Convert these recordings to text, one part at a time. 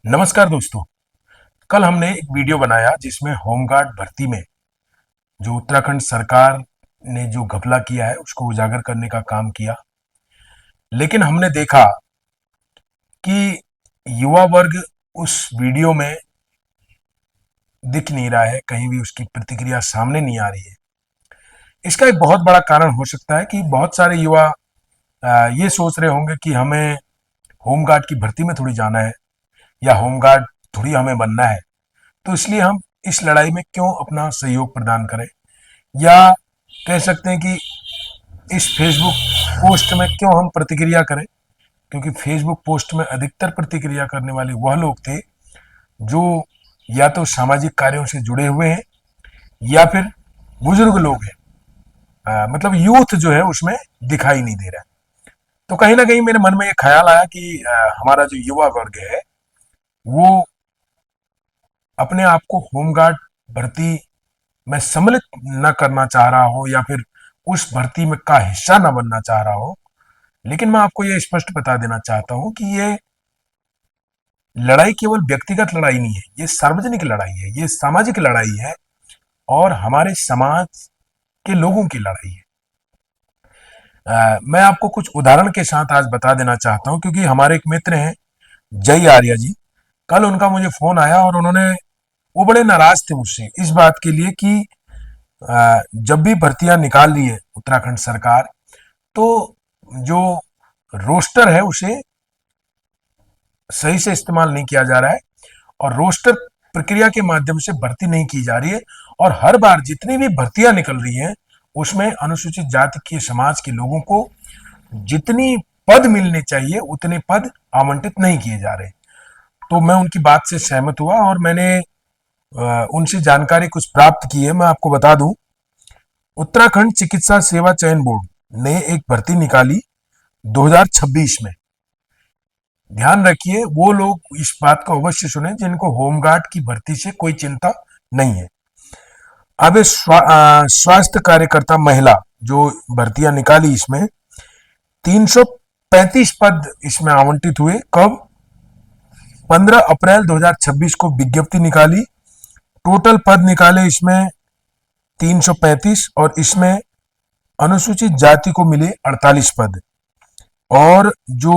नमस्कार दोस्तों। कल हमने एक वीडियो बनाया जिसमें होमगार्ड भर्ती में जो उत्तराखंड सरकार ने जो घपला किया है उसको उजागर करने का काम किया। लेकिन हमने देखा कि युवा वर्ग उस वीडियो में दिख नहीं रहा है, कहीं भी उसकी प्रतिक्रिया सामने नहीं आ रही है। इसका एक बहुत बड़ा कारण हो सकता है कि बहुत सारे युवा ये सोच रहे होंगे कि हमें होमगार्ड की भर्ती में थोड़ी जाना है या होमगार्ड थोड़ी हमें बनना है, तो इसलिए हम इस लड़ाई में क्यों अपना सहयोग प्रदान करें, या कह सकते हैं कि इस फेसबुक पोस्ट में क्यों हम प्रतिक्रिया करें, क्योंकि फेसबुक पोस्ट में अधिकतर प्रतिक्रिया करने वाले वह लोग थे जो या तो सामाजिक कार्यों से जुड़े हुए हैं या फिर बुजुर्ग लोग हैं। मतलब यूथ जो है उसमें दिखाई नहीं दे रहा है। तो कहीं ना कहीं मेरे मन में ये ख्याल आया कि हमारा जो युवा वर्ग है वो अपने आप को होमगार्ड भर्ती में सम्मिलित न करना चाह रहा हो या फिर उस भर्ती में का हिस्सा न बनना चाह रहा हो। लेकिन मैं आपको ये स्पष्ट बता देना चाहता हूं कि ये लड़ाई केवल व्यक्तिगत लड़ाई नहीं है, ये सार्वजनिक लड़ाई है, ये सामाजिक लड़ाई है और हमारे समाज के लोगों की लड़ाई है। मैं आपको कुछ उदाहरण के साथ आज बता देना चाहता हूं, क्योंकि हमारे एक मित्र हैं जय आर्या जी। कल उनका मुझे फोन आया और वो बड़े नाराज थे मुझसे इस बात के लिए कि जब भी भर्तियां निकाल रही है उत्तराखंड सरकार, तो जो रोस्टर है उसे सही से इस्तेमाल नहीं किया जा रहा है और रोस्टर प्रक्रिया के माध्यम से भर्ती नहीं की जा रही है। और हर बार जितनी भी भर्तियां निकल रही हैं उसमें अनुसूचित जाति के समाज के लोगों को जितनी पद मिलने चाहिए उतने पद आवंटित नहीं किए जा रहे। तो मैं उनकी बात से सहमत हुआ और मैंने उनसे जानकारी कुछ प्राप्त की है। मैं आपको बता दूं, उत्तराखंड चिकित्सा सेवा चयन बोर्ड ने एक भर्ती निकाली 2026 में। ध्यान रखिए, वो लोग इस बात को अवश्य सुने जिनको होमगार्ड की भर्ती से कोई चिंता नहीं है। अब स्वास्थ्य कार्यकर्ता महिला जो भर्तियां निकाली, इसमें 335 पद इसमें आवंटित हुए। कब? 15 अप्रैल 2026 को विज्ञप्ति निकाली। टोटल पद निकाले इसमें 335 और इसमें अनुसूचित जाति को मिले 48 पद और जो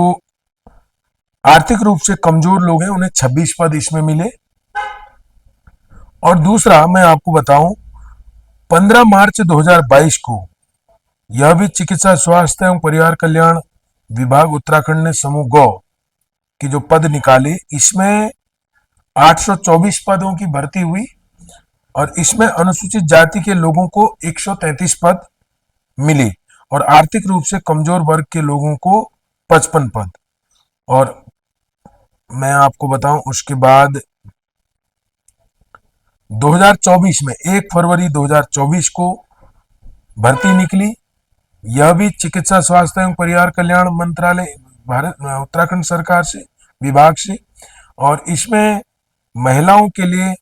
आर्थिक रूप से कमजोर लोग हैं उन्हें 26 पद इसमें मिले। और दूसरा मैं आपको बताऊं, 15 मार्च 2022 को यह भी चिकित्सा स्वास्थ्य एवं परिवार कल्याण विभाग उत्तराखंड ने समूह गौ की जो पद निकाले, इसमें 824 पदों की भर्ती हुई और इसमें अनुसूचित जाति के लोगों को 133 पद मिले और आर्थिक रूप से कमजोर वर्ग के लोगों को 55 पद। और मैं आपको बताऊं, उसके बाद 2024 में 1 फरवरी 2024 को भर्ती निकली। यह भी चिकित्सा स्वास्थ्य एवं परिवार कल्याण मंत्रालय भारत उत्तराखंड सरकार से विभाग से, और इसमें महिलाओं के लिए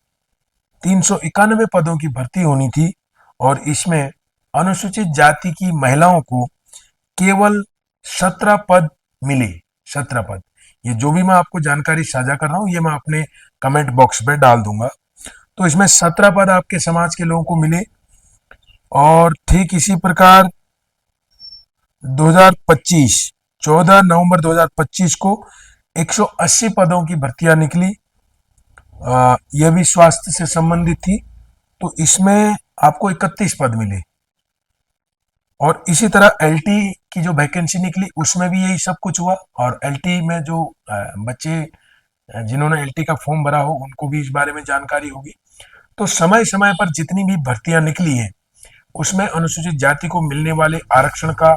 391 पदों की भर्ती होनी थी और इसमें अनुसूचित जाति की महिलाओं को केवल 17 पद मिले। 17 पद। ये जो भी मैं आपको जानकारी साझा कर रहा हूं ये मैं अपने कमेंट बॉक्स में डाल दूंगा। तो इसमें 17 पद आपके समाज के लोगों को मिले। और ठीक इसी प्रकार 2025 14 नवंबर 2025 को 180 पदों की भर्तियां निकली। यह भी स्वास्थ्य से संबंधित थी, तो इसमें आपको 31 पद मिले। और इसी तरह एलटी की जो वैकेंसी निकली उसमें भी यही सब कुछ हुआ। और एलटी में जो बच्चे जिन्होंने एलटी का फॉर्म भरा हो उनको भी इस बारे में जानकारी होगी। तो समय समय पर जितनी भी भर्तियां निकली हैं उसमें अनुसूचित जाति को मिलने वाले आरक्षण का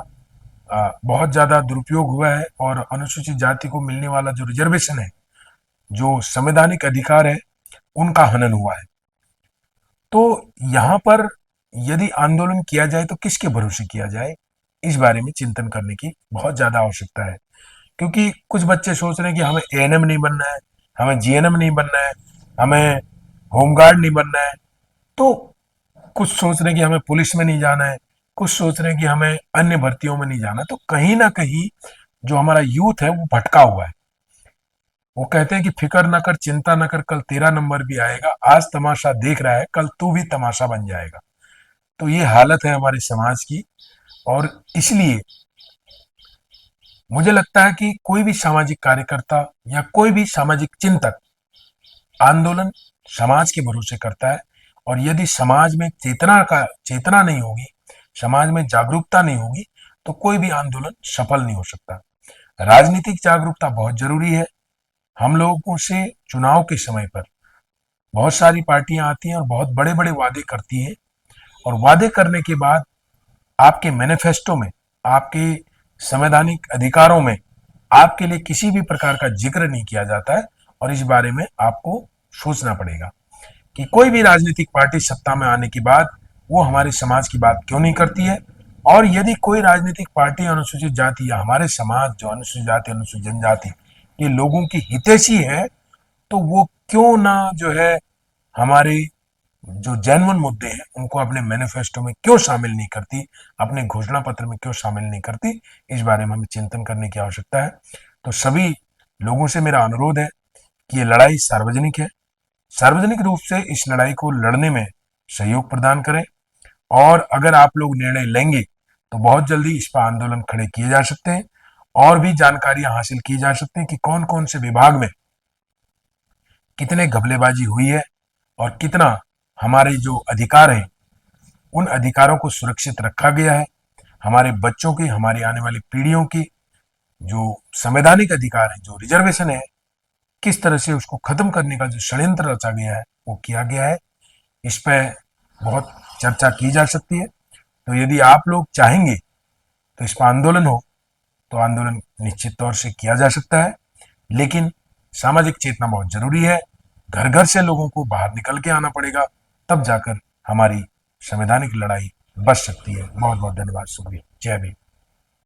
बहुत ज्यादा दुरुपयोग हुआ है और अनुसूचित जाति को मिलने वाला जो रिजर्वेशन है, जो संवैधानिक अधिकार है, उनका हनन हुआ है। तो यहाँ पर यदि आंदोलन किया जाए तो किसके भरोसे किया जाए, इस बारे में चिंतन करने की बहुत ज्यादा आवश्यकता है। क्योंकि कुछ बच्चे सोच रहे हैं कि हमें एएनएम नहीं बनना है, हमें जीएनएम नहीं बनना है, हमें होमगार्ड नहीं बनना है। तो कुछ सोच रहे हैं कि हमें पुलिस में नहीं जाना है, कुछ सोच रहे हैं कि हमें अन्य भर्तियों में नहीं जाना। तो कहीं ना कहीं जो हमारा यूथ है वो भटका हुआ है। वो कहते हैं कि फिक्र न कर, चिंता न कर, कल तेरा नंबर भी आएगा, आज तमाशा देख रहा है, कल तू भी तमाशा बन जाएगा। तो ये हालत है हमारे समाज की। और इसलिए मुझे लगता है कि कोई भी सामाजिक कार्यकर्ता या कोई भी सामाजिक चिंतक आंदोलन समाज के भरोसे करता है। और यदि समाज में चेतना नहीं होगी, समाज में जागरूकता नहीं होगी, तो कोई भी आंदोलन सफल नहीं हो सकता। राजनीतिक जागरूकता बहुत जरूरी है। हम लोगों से चुनाव के समय पर बहुत सारी पार्टियां आती हैं और बहुत बड़े बड़े वादे करती हैं, और वादे करने के बाद आपके मैनिफेस्टो में, आपके संवैधानिक अधिकारों में आपके लिए किसी भी प्रकार का जिक्र नहीं किया जाता है। और इस बारे में आपको सोचना पड़ेगा कि कोई भी राजनीतिक पार्टी सत्ता में आने के बाद वो हमारे समाज की बात क्यों नहीं करती है। और यदि कोई राजनीतिक पार्टी अनुसूचित जाति या हमारे समाज जो अनुसूचित जाति अनुसूचित जनजाति ये लोगों की हितैषी है, तो वो क्यों ना जो है हमारे जो जेन्युइन मुद्दे हैं उनको अपने मैनिफेस्टो में क्यों शामिल नहीं करती, अपने घोषणा पत्र में क्यों शामिल नहीं करती। इस बारे में हमें चिंतन करने की आवश्यकता है। तो सभी लोगों से मेरा अनुरोध है कि ये लड़ाई सार्वजनिक है, सार्वजनिक रूप से इस लड़ाई को लड़ने में सहयोग प्रदान करें। और अगर आप लोग निर्णय लेंगे तो बहुत जल्दी इस पर आंदोलन खड़े किए जा सकते हैं, और भी जानकारियां हासिल की जा सकती हैं कि कौन कौन से विभाग में कितने घपलेबाजी हुई है और कितना हमारे जो अधिकार हैं उन अधिकारों को सुरक्षित रखा गया है। हमारे बच्चों की, हमारी आने वाली पीढ़ियों की जो संवैधानिक अधिकार है, जो रिजर्वेशन है, किस तरह से उसको खत्म करने का जो षड्यंत्र रचा गया है वो किया गया है। इस पर बहुत चर्चा की जा सकती है। तो यदि आप लोग चाहेंगे तो इस पर आंदोलन हो, तो आंदोलन निश्चित तौर से किया जा सकता है। लेकिन सामाजिक चेतना बहुत जरूरी है। घर घर से लोगों को बाहर निकल के आना पड़ेगा, तब जाकर हमारी संवैधानिक लड़ाई बच सकती है। बहुत बहुत धन्यवाद। शुक्रिया। जय भीम।